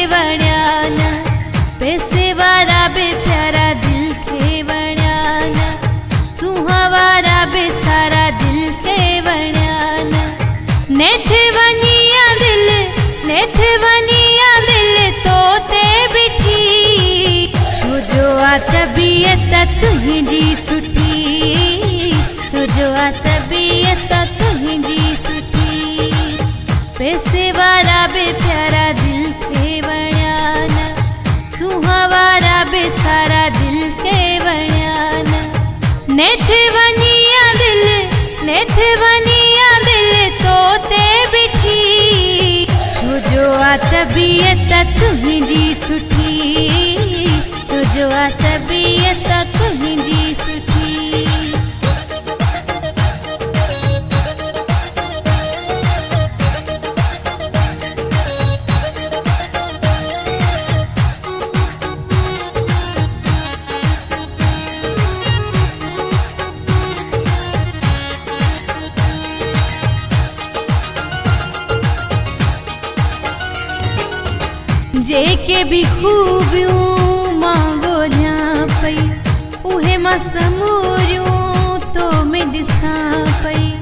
वण्याना, पैसे वारा बे प्यारा दिल के वण्याना, सुहावारा बे सारा दिल के वण्याना। नेठ वनिया दिल, नेठ वनिया दिल तो ते बिठी, छो जो आ तबीयत तुहिंजी सुठी, छो जो आ तबीयत तुहिंजी सुठी। पैसे वारा बे प्यारा दिल के वण्याना, सुहावारा बे सारा दिल के वण्याना। नेठ वनिया दिल, नेठ वनिया दिल तो ते बिठी, छो जो आ तबीयत तुहिंजी सुठी, छो जो आ तबीयत तुहिंजी सुठी। जेके भी खूबियूं मांगो ल्या पई, उहे मां समूरियूं तो में ॾिसां पई।